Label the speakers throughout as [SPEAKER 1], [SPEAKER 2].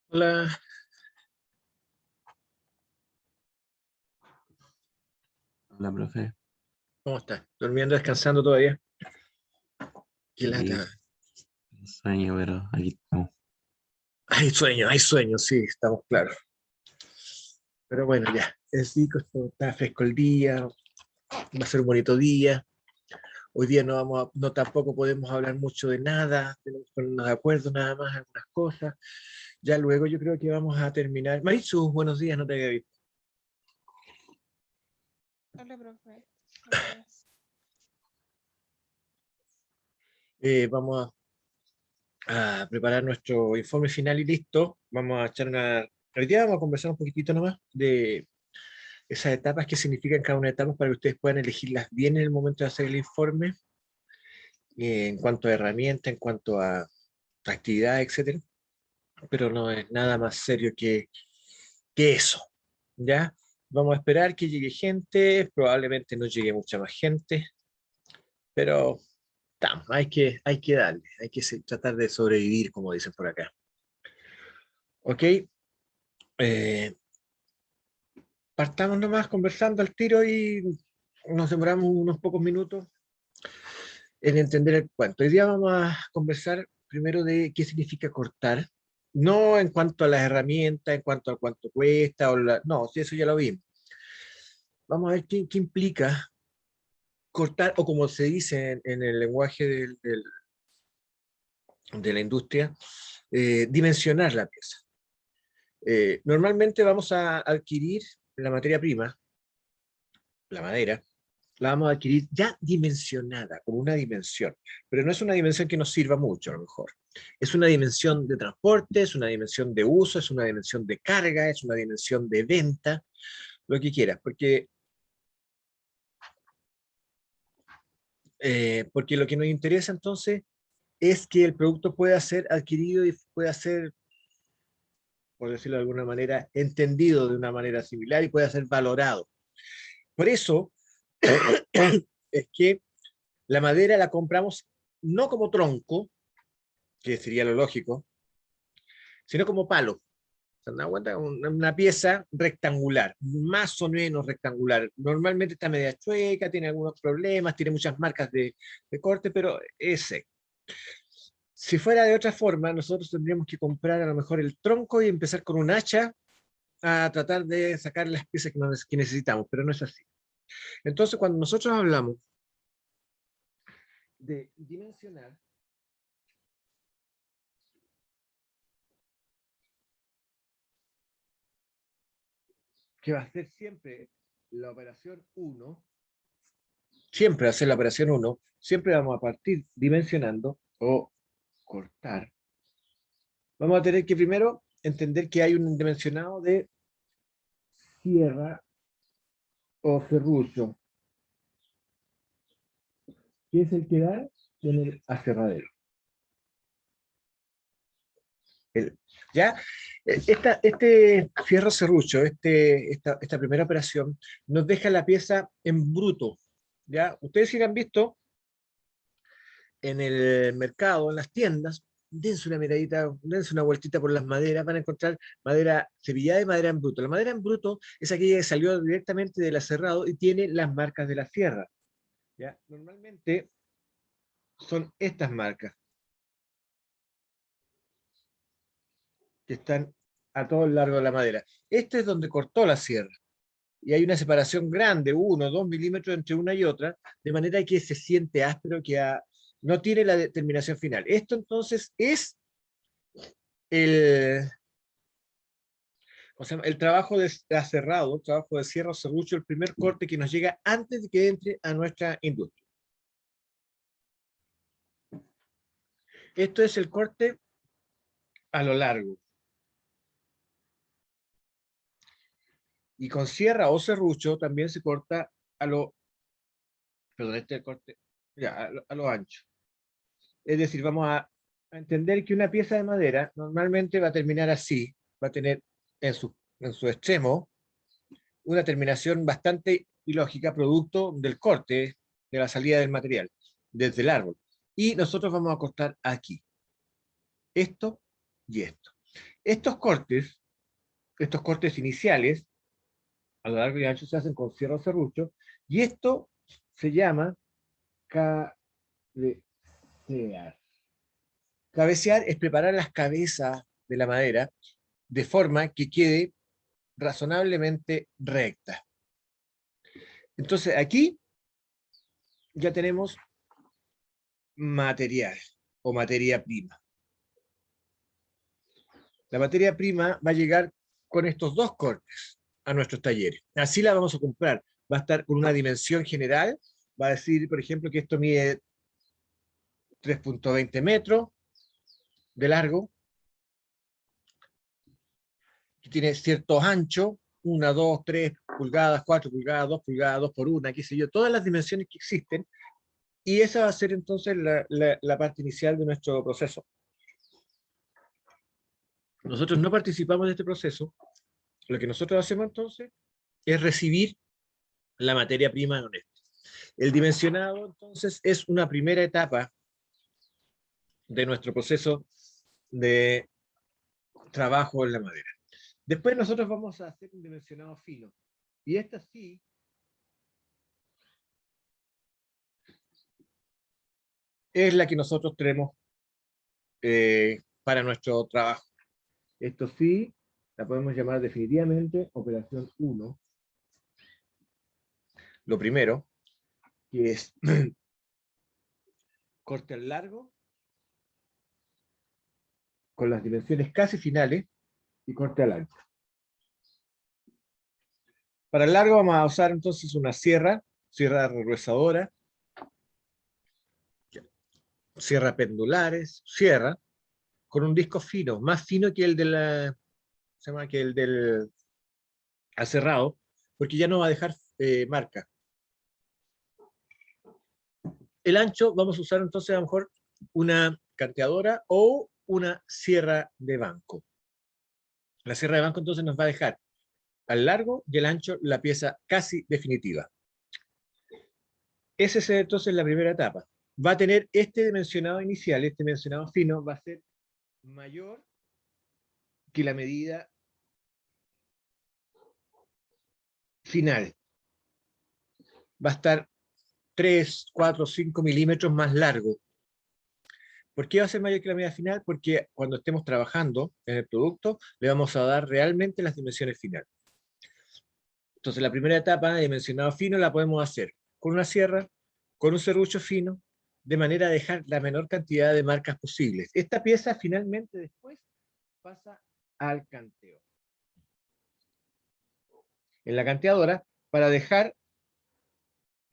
[SPEAKER 1] Hola,
[SPEAKER 2] Hola, profe.
[SPEAKER 1] ¿cómo estás? ¿Durmiendo, descansando todavía? Qué
[SPEAKER 2] Sí,
[SPEAKER 1] lata.
[SPEAKER 2] sueño, pero aquí estamos.
[SPEAKER 1] Hay sueño, sí, estamos claros. Pero bueno, ya, es rico, está fresco el día, va a ser un bonito día. Hoy día no tampoco podemos hablar mucho de nada, tenemos que ponernos de acuerdo nada más en algunas cosas. Ya luego yo creo que vamos a terminar. Marichu, buenos días, no te había visto.
[SPEAKER 3] Hola, profe. Buenos días.
[SPEAKER 1] Vamos a preparar nuestro informe final y listo. Vamos a echar una... Hoy día vamos a conversar un poquitito nomás de esas etapas, qué significan cada una de etapa para que ustedes puedan elegirlas bien en el momento de hacer el informe, en cuanto a herramientas, en cuanto a actividad, etcétera. Pero no es nada más serio que eso, ¿ya? Vamos a esperar que llegue gente, probablemente no llegue mucha más gente, pero hay que darle, tratar de sobrevivir, como dicen por acá. ¿Ok? Eh, Partamos nomás conversando al tiro y nos demoramos unos pocos minutos en entender el cuento. Hoy día vamos a conversar primero de qué significa cortar, no en cuanto a las herramientas, en cuanto a cuánto cuesta, no, si eso ya lo vimos. Vamos a ver qué implica cortar, o como se dice en el lenguaje de la industria, dimensionar la pieza. Normalmente vamos a adquirir la materia prima, la madera, la vamos a adquirir ya dimensionada, como una dimensión, pero no es una dimensión que nos sirva mucho a lo mejor. Es una dimensión de transporte, es una dimensión de uso, es una dimensión de carga, es una dimensión de venta, lo que quieras, porque lo que nos interesa entonces es que el producto pueda ser adquirido y pueda ser, por decirlo de alguna manera, entendido de una manera similar y pueda ser valorado. Por eso es que la madera la compramos no como tronco, que sería lo lógico, sino como palo. ¿Se dan cuenta? Una pieza rectangular, más o menos rectangular. Normalmente está media chueca, tiene algunos problemas, tiene muchas marcas de corte, pero ese. Si fuera de otra forma, nosotros tendríamos que comprar a lo mejor el tronco y empezar con un hacha a tratar de sacar las piezas que necesitamos, pero no es así. Entonces, cuando nosotros hablamos de dimensionar, que va a ser siempre la operación 1, siempre hacer la operación 1, siempre vamos a partir dimensionando o cortar. Vamos a tener que primero entender que hay un dimensionado de sierra o serrucho, que es el que da en el aserradero. ¿Ya? Este fierro serrucho, esta primera operación, nos deja la pieza en bruto. ¿Ya? Ustedes si la han visto en el mercado, en las tiendas, dense una miradita, dense una vueltita por las maderas, van a encontrar madera cepillada y madera en bruto. La madera en bruto es aquella que salió directamente del aserrado y tiene las marcas de la sierra. ¿Ya? Normalmente son estas marcas que están a todo el largo de la madera. Este es donde cortó la sierra. Y hay una separación grande, 1 o 2 milímetros entre una y otra, de manera que se siente áspero, no tiene la determinación final. Esto entonces es el, o sea, el trabajo de aserrado, trabajo de cierre o serrucho, el primer corte que nos llega antes de que entre a nuestra industria. Esto es el corte a lo largo. Y con sierra o serrucho también se corta a lo, perdón, este es el corte, ya, a lo ancho. Es decir, vamos a entender que una pieza de madera normalmente va a terminar así, va a tener en su extremo una terminación bastante ilógica, producto del corte, de la salida del material, desde el árbol. Y nosotros vamos a cortar aquí, esto y esto. Estos cortes iniciales, a lo largo y ancho, se hacen con cierre o serrucho, y esto se llama cabecear. Cabecear es preparar las cabezas de la madera de forma que quede razonablemente recta. Entonces aquí ya tenemos material o materia prima. La materia prima va a llegar con estos dos cortes a nuestros talleres. Así la vamos a comprar. Va a estar con una dimensión general. Va a decir, por ejemplo, que esto mide 3.20 metros de largo, que tiene ciertos anchos, 1, 2, 3 pulgadas, 4 pulgadas, 2 pulgadas, 2 por 1, qué sé yo, todas las dimensiones que existen, y esa va a ser entonces la parte inicial de nuestro proceso. Nosotros no participamos de este proceso. Lo que nosotros hacemos entonces es recibir la materia prima en esto. El dimensionado entonces es una primera etapa de nuestro proceso de trabajo en la madera. Después nosotros vamos a hacer un dimensionado fino. Y esta sí es la que nosotros tenemos para nuestro trabajo. Esto sí, la podemos llamar definitivamente operación 1. Lo primero, que es corte al largo, con las dimensiones casi finales, y corte al ancho. Para el largo vamos a usar entonces una sierra regresadora, sierra pendulares, sierra, con un disco fino, más fino que el de que el del aserrado, porque ya no va a dejar marca. El ancho vamos a usar entonces a lo mejor una canteadora o una sierra de banco. La sierra de banco entonces nos va a dejar al largo y al ancho la pieza casi definitiva. Esa es entonces la primera etapa. Va a tener este dimensionado inicial, este dimensionado fino, va a ser mayor que la medida final. Va a estar 3, 4, 5 milímetros más largo. ¿Por qué va a ser mayor que la medida final? Porque cuando estemos trabajando en el producto, le vamos a dar realmente las dimensiones finales. Entonces, la primera etapa de dimensionado fino la podemos hacer con una sierra, con un serrucho fino, de manera a dejar la menor cantidad de marcas posibles. Esta pieza finalmente después pasa al canteo. En la canteadora, para dejar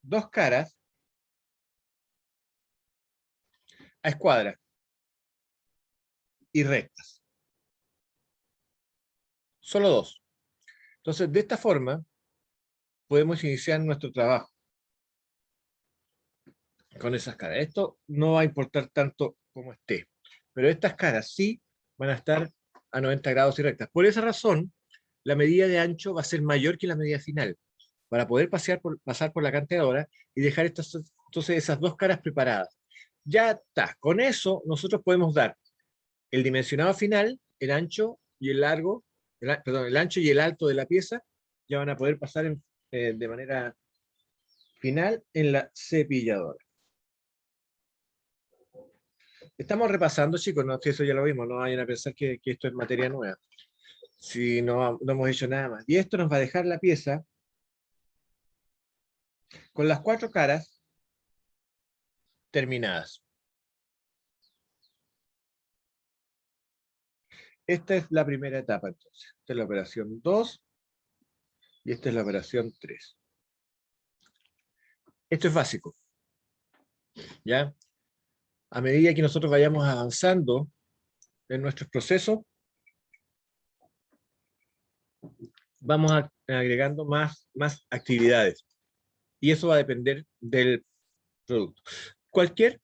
[SPEAKER 1] dos caras a escuadra y rectas. Solo dos. Entonces, de esta forma, podemos iniciar nuestro trabajo con esas caras. Esto no va a importar tanto como esté, pero estas caras sí van a estar a 90 grados y rectas. Por esa razón, la medida de ancho va a ser mayor que la medida final, para poder pasar por la canteadora y dejar entonces esas dos caras preparadas. Ya está. Con eso nosotros podemos dar el dimensionado final, el ancho y el largo, perdón, el ancho y el alto de la pieza, ya van a poder pasar de manera final en la cepilladora. Estamos repasando, chicos, no, si eso ya lo vimos, no vayan a pensar que esto es materia nueva. Si no hemos hecho nada más. Y esto nos va a dejar la pieza con las cuatro caras terminadas. Esta es la primera etapa, entonces. Esta es la operación 2 y esta es la operación 3. Esto es básico, ¿ya? A medida que nosotros vayamos avanzando en nuestros procesos, vamos agregando más actividades. Y eso va a depender del producto. Cualquier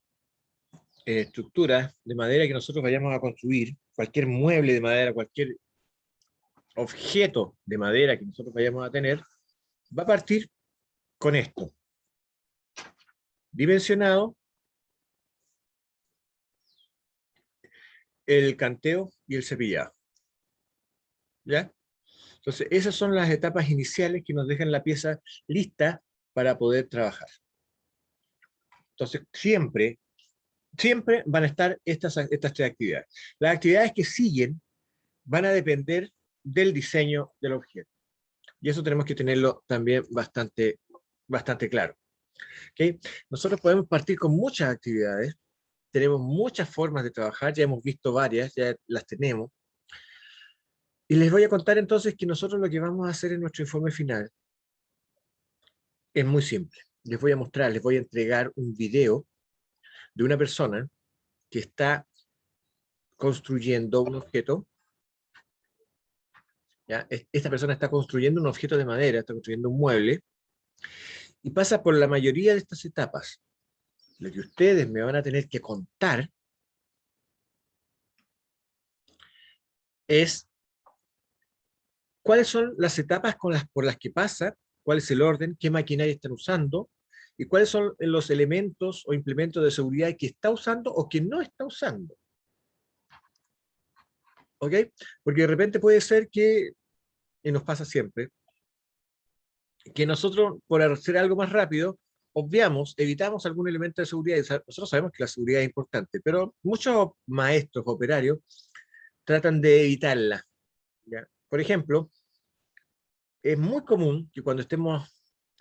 [SPEAKER 1] estructura de madera que nosotros vayamos a construir, cualquier mueble de madera, cualquier objeto de madera que nosotros vayamos a tener, va a partir con esto. Dimensionado, el canteo y el cepillado. ¿Ya? Entonces, esas son las etapas iniciales que nos dejan la pieza lista para poder trabajar. Entonces, siempre van a estar estas tres actividades. Las actividades que siguen van a depender del diseño del objeto. Y eso tenemos que tenerlo también bastante claro. ¿Okay? Nosotros podemos partir con muchas actividades, tenemos muchas formas de trabajar, ya hemos visto varias, ya las tenemos. Y les voy a contar entonces que nosotros lo que vamos a hacer en nuestro informe final es muy simple. Les voy a mostrar, les voy a entregar un video de una persona que está construyendo un objeto. ¿Ya? Esta persona está construyendo un objeto de madera, está construyendo un mueble, y pasa por la mayoría de estas etapas. Lo que ustedes me van a tener que contar es cuáles son las etapas por las que pasa, cuál es el orden, qué maquinaria están usando, y cuáles son los elementos o implementos de seguridad que está usando o que no está usando. ¿Ok? Porque de repente puede ser que, y nos pasa siempre, que nosotros, por hacer algo más rápido, evitamos algún elemento de seguridad. Nosotros sabemos que la seguridad es importante, pero muchos maestros, operarios, tratan de evitarla. ¿Ya? Por ejemplo, es muy común que cuando estemos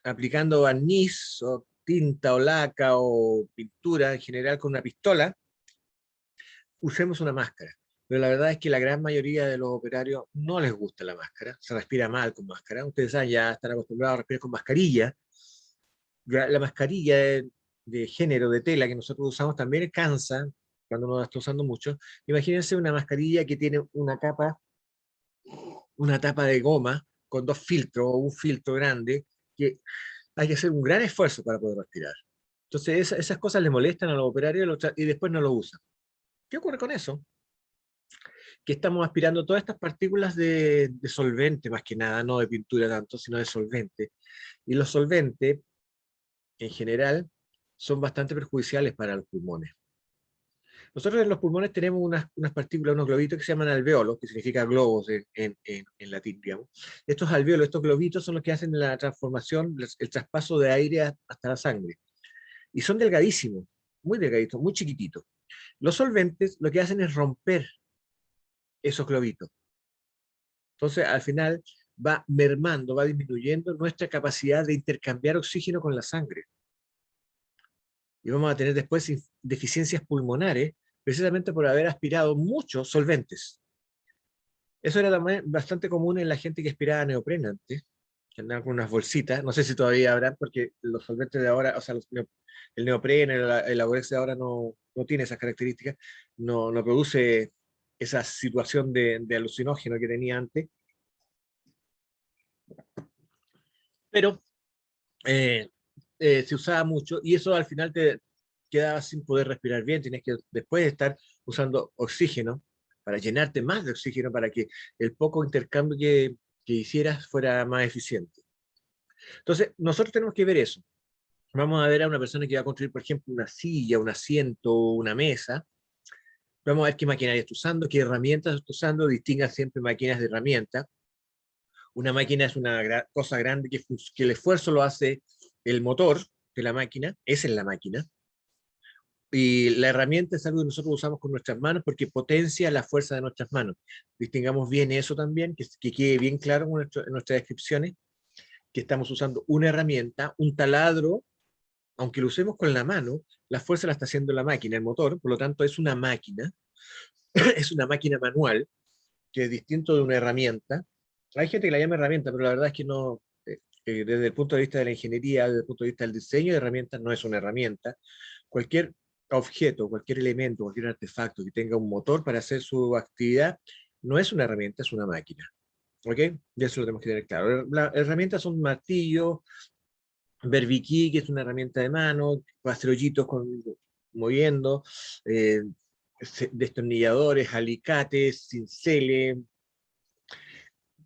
[SPEAKER 1] aplicando barniz o tinta o laca o pintura en general con una pistola, usemos una máscara. Pero la verdad es que la gran mayoría de los operarios no les gusta la máscara, se respira mal con máscara. Ustedes saben, ya están acostumbrados a respirar con mascarilla. La mascarilla de género, de tela que nosotros usamos también cansa cuando uno la está usando mucho. Imagínense una mascarilla que tiene una tapa de goma con dos filtros o un filtro grande, que hay que hacer un gran esfuerzo para poder respirar. Entonces esas cosas le molestan a los operarios y después no lo usan. ¿Qué ocurre con eso? Que estamos aspirando todas estas partículas de solvente, más que nada, no de pintura tanto, sino de solvente. Y los solventes, en general, son bastante perjudiciales para los pulmones. Nosotros en los pulmones tenemos unas partículas, unos globitos que se llaman alveolos, que significa globos en latín, digamos. Estos alveolos, estos globitos son los que hacen la transformación, el traspaso de aire hasta la sangre. Y son delgadísimos, muy delgaditos, muy chiquititos. Los solventes lo que hacen es romper esos globitos. Entonces, al final, va mermando, va disminuyendo nuestra capacidad de intercambiar oxígeno con la sangre. Y vamos a tener después deficiencias pulmonares, precisamente por haber aspirado muchos solventes. Eso era también bastante común en la gente que aspiraba neopreno antes, que andaban con unas bolsitas, no sé si todavía habrán, porque los solventes de ahora, o sea, el neopreno, el laborex de ahora no tiene esas características, no produce esa situación de alucinógeno que tenía antes. Pero se usaba mucho y eso al final te quedabas sin poder respirar bien, tienes que después estar usando oxígeno para llenarte más de oxígeno para que el poco intercambio que hicieras fuera más eficiente. Entonces, nosotros tenemos que ver eso. Vamos a ver a una persona que va a construir, por ejemplo, una silla, un asiento, una mesa. Vamos a ver qué maquinaria está usando, qué herramientas está usando, distinga siempre máquinas de herramientas. Una máquina es una cosa grande que el esfuerzo lo hace el motor de la máquina, es en la máquina. Y la herramienta es algo que nosotros usamos con nuestras manos porque potencia la fuerza de nuestras manos. Distingamos bien eso también, que quede bien claro en nuestras descripciones, que estamos usando una herramienta, un taladro, aunque lo usemos con la mano, la fuerza la está haciendo la máquina, el motor, por lo tanto es una máquina, es una máquina manual, que es distinto de una herramienta. Hay gente que la llama herramienta, pero la verdad es que no, desde el punto de vista de la ingeniería, desde el punto de vista del diseño de herramientas, no es una herramienta. Cualquier objeto, cualquier elemento, cualquier artefacto que tenga un motor para hacer su actividad, no es una herramienta, es una máquina. ¿Ok? Y eso lo tenemos que tener claro. Las herramientas son martillo, berbiquí, que es una herramienta de mano, pastrollitos moviendo, destornilladores, alicates, cinceles.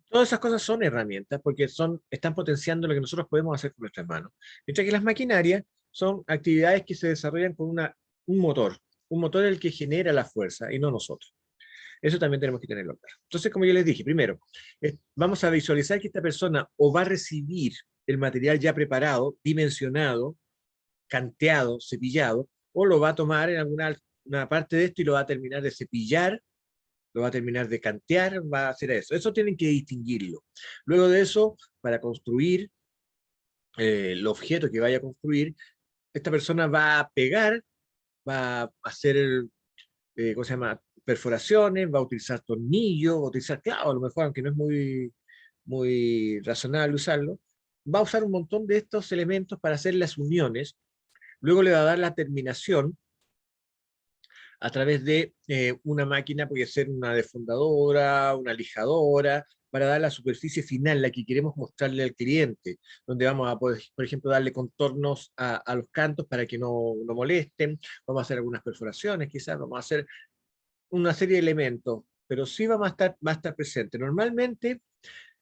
[SPEAKER 1] Todas esas cosas son herramientas porque están potenciando lo que nosotros podemos hacer con nuestras manos. Mientras que las maquinarias son actividades que se desarrollan con un motor. Un motor es el que genera la fuerza y no nosotros. Eso también tenemos que tenerlo claro. Entonces, como yo les dije, primero, vamos a visualizar que esta persona o va a recibir el material ya preparado, dimensionado, canteado, cepillado, o lo va a tomar en alguna una parte de esto y lo va a terminar de cepillar, lo va a terminar de cantear, va a hacer eso. Eso tienen que distinguirlo. Luego de eso, para construir el objeto que vaya a construir, esta persona va a pegar, va a hacer, ¿cómo se llama? Perforaciones, va a utilizar tornillos, va a utilizar clavos, a lo mejor, aunque no es muy razonable usarlo, va a usar un montón de estos elementos para hacer las uniones, luego le va a dar la terminación a través de una máquina, puede ser una defundadora, una lijadora, para dar la superficie final, la que queremos mostrarle al cliente, donde vamos a poder, por ejemplo, darle contornos a los cantos para que no molesten, vamos a hacer algunas perforaciones, quizás vamos a hacer una serie de elementos, pero sí va a estar presente. Normalmente,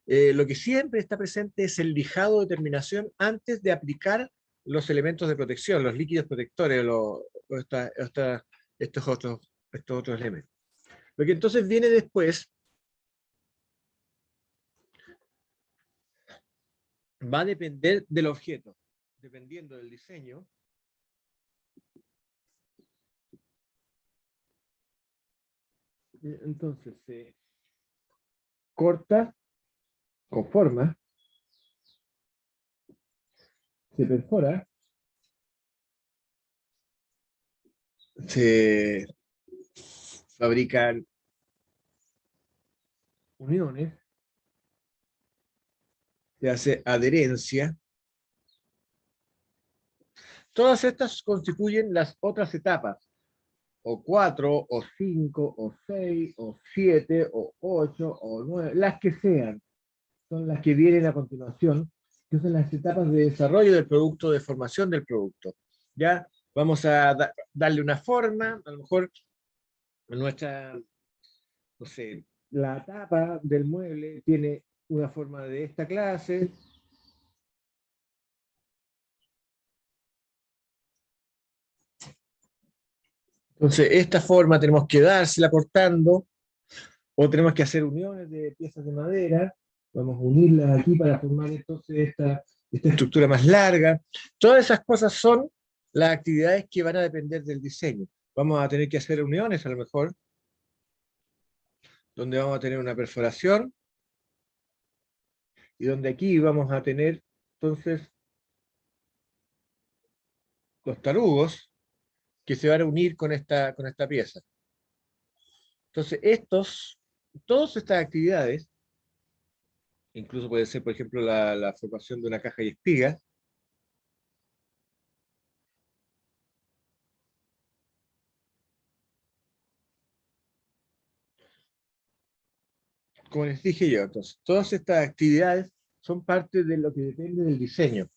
[SPEAKER 1] lo que siempre está presente es el lijado de terminación antes de aplicar los elementos de protección, los líquidos protectores, estos otros elementos. Lo que entonces viene después va a depender del objeto, dependiendo del diseño. Entonces se corta con forma, se perfora, se fabrican uniones, se hace adherencia. Todas estas constituyen las otras etapas, o 4, o 5, o 6, o 7, o 8, o 9, las que sean, son las que vienen a continuación, que son las etapas de desarrollo del producto, de formación del producto. Ya vamos a darle una forma, a lo mejor nuestra, no sé, la tapa del mueble tiene una forma de esta clase. Entonces, esta forma tenemos que dársela cortando, o tenemos que hacer uniones de piezas de madera, vamos a unirlas aquí para formar entonces esta estructura más larga. Todas esas cosas son las actividades que van a depender del diseño. Vamos a tener que hacer uniones a lo mejor, donde vamos a tener una perforación, y donde aquí vamos a tener entonces los tarugos que se van a unir con esta pieza. Entonces, todas estas actividades, incluso puede ser, por ejemplo, la formación de una caja y espiga, como les dije yo, entonces, todas estas actividades son parte de lo que depende del diseño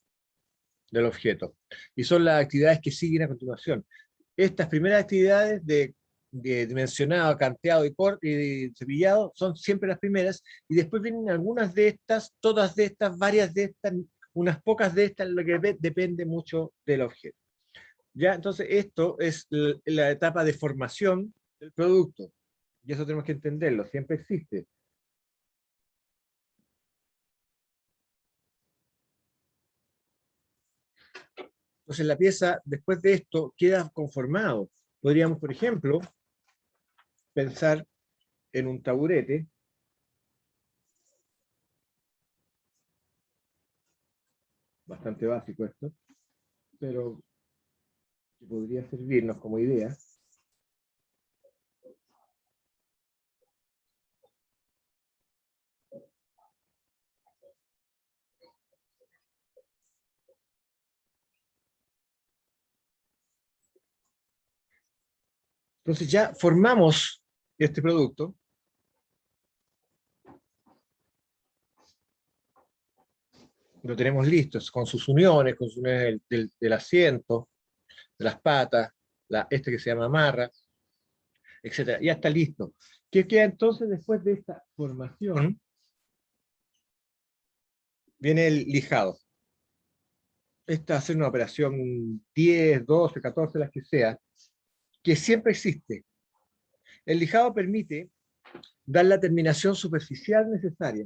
[SPEAKER 1] del objeto, y son las actividades que siguen a continuación. Estas primeras actividades de dimensionado, canteado y cepillado son siempre las primeras, y después vienen algunas de estas, todas de estas, varias de estas, unas pocas de estas, lo que depende mucho del objeto. Ya, entonces esto es la etapa de formación del producto, y eso tenemos que entenderlo, siempre existe. Entonces la pieza, después de esto, queda conformado. Podríamos, por ejemplo, pensar en un taburete, bastante básico esto, pero que podría servirnos como idea. Entonces ya formamos este producto. Lo tenemos listo, con sus uniones del asiento, de las patas, este que se llama amarra, etc. Ya está listo. ¿Qué queda entonces después de esta formación? Viene el lijado. Esta va a ser una operación 10, 12, 14, las que sea, que siempre existe. El lijado permite dar la terminación superficial necesaria.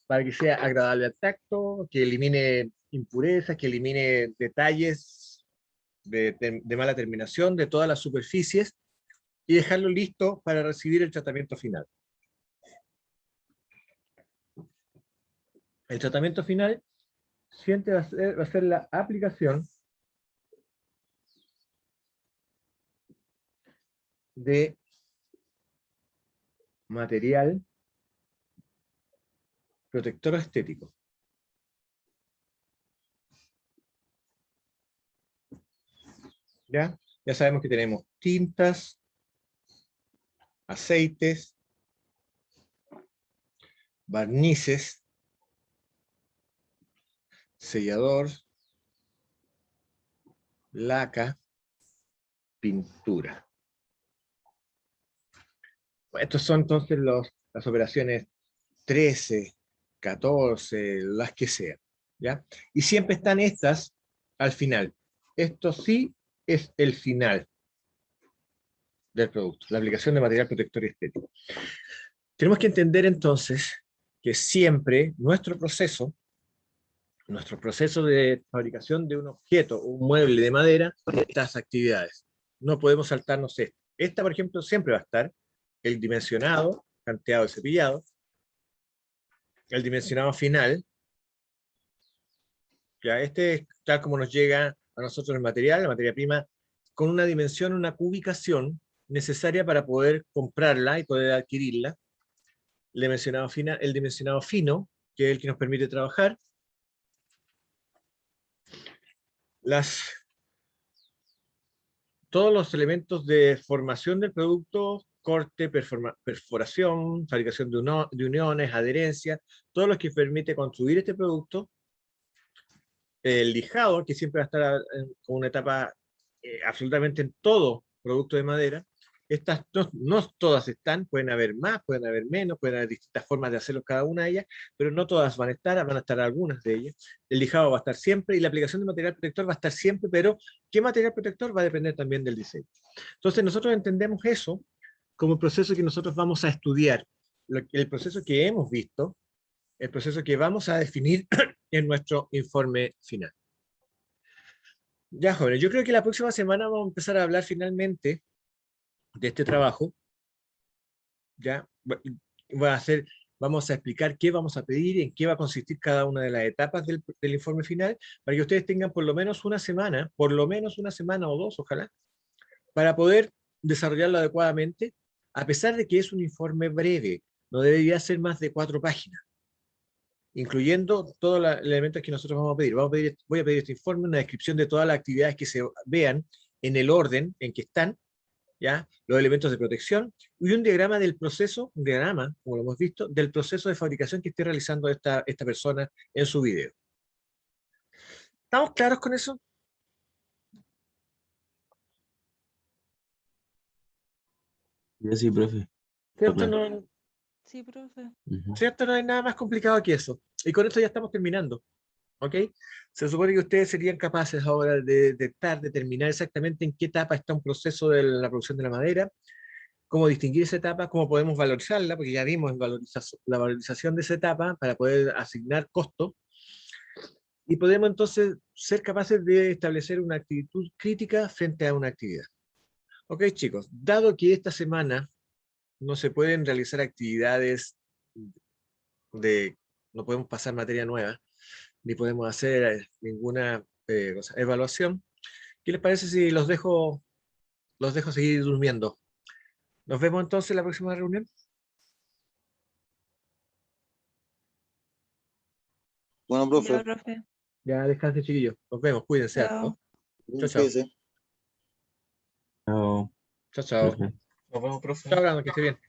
[SPEAKER 1] Para que sea agradable al tacto, que elimine impurezas, que elimine detalles de mala terminación de todas las superficies y dejarlo listo para recibir el tratamiento final. El tratamiento final siempre va a ser la aplicación de material protector estético. ¿Ya? Ya sabemos que tenemos tintas, aceites, barnices, sellador, laca, pintura. Estos son entonces las operaciones 13, 14, las que sean, ¿ya? Y siempre están estas al final. Esto sí es el final del producto, la aplicación de material protector estético. Tenemos que entender entonces que siempre nuestro proceso de fabricación de un objeto, un mueble de madera, estas actividades. No podemos saltarnos esto. Esta, por ejemplo, siempre va a estar el dimensionado, canteado y cepillado, el dimensionado final, ya este es tal como nos llega a nosotros el material, la materia prima, con una dimensión, una cubicación necesaria para poder comprarla y poder adquirirla. El dimensionado fino, que es el que nos permite trabajar. Todos los elementos de formación del producto, corte, perforación, fabricación de uniones, adherencia, todo lo que permite construir este producto. El lijado, que siempre va a estar con una etapa absolutamente en todo producto de madera. Estas no todas están, pueden haber más, pueden haber menos, pueden haber distintas formas de hacerlo cada una de ellas, pero no todas van a estar algunas de ellas. El lijado va a estar siempre y la aplicación de material protector va a estar siempre, pero ¿qué material protector? Va a depender también del diseño. Entonces nosotros entendemos eso como el proceso que nosotros vamos a estudiar, el proceso que hemos visto, el proceso que vamos a definir en nuestro informe final. Ya, jóvenes, yo creo que la próxima semana vamos a empezar a hablar finalmente de este trabajo. Ya, vamos a explicar qué vamos a pedir, en qué va a consistir cada una de las etapas del informe final, para que ustedes tengan por lo menos una semana o dos, ojalá, para poder desarrollarlo adecuadamente, a pesar de que es un informe breve, no debería ser más de 4 páginas. Incluyendo todos los elementos que nosotros vamos a pedir. Voy a pedir este informe, una descripción de todas las actividades que se vean en el orden en que están, ¿ya? Los elementos de protección, y un diagrama del proceso, un diagrama, como lo hemos visto, del proceso de fabricación que esté realizando esta persona en su video. ¿Estamos claros con eso?
[SPEAKER 2] Yo sí, profe.
[SPEAKER 1] ¿Cierto?
[SPEAKER 2] Claro.
[SPEAKER 3] Sí, profe.
[SPEAKER 1] ¿Cierto? No hay nada más complicado que eso. Y con esto ya estamos terminando. ¿Ok? Se supone que ustedes serían capaces ahora de determinar exactamente en qué etapa está un proceso de la producción de la madera, cómo distinguir esa etapa, cómo podemos valorizarla, porque ya vimos la valorización de esa etapa para poder asignar costo, y podemos entonces ser capaces de establecer una actitud crítica frente a una actividad. Ok, chicos, dado que esta semana no se pueden realizar actividades no podemos pasar materia nueva, ni podemos hacer ninguna evaluación, ¿qué les parece si los dejo seguir durmiendo? Nos vemos entonces en la próxima reunión.
[SPEAKER 4] Bueno, profe,
[SPEAKER 3] Ya, profe.
[SPEAKER 1] Ya descansen, chiquillos. Nos vemos, cuídense harto.
[SPEAKER 3] Chao.
[SPEAKER 1] Chao, chao.
[SPEAKER 4] cuídese.
[SPEAKER 2] Chao,
[SPEAKER 1] Chao, chao.
[SPEAKER 2] profe.
[SPEAKER 4] Nos vemos, profe.
[SPEAKER 1] Chao, Brandon, que esté bien.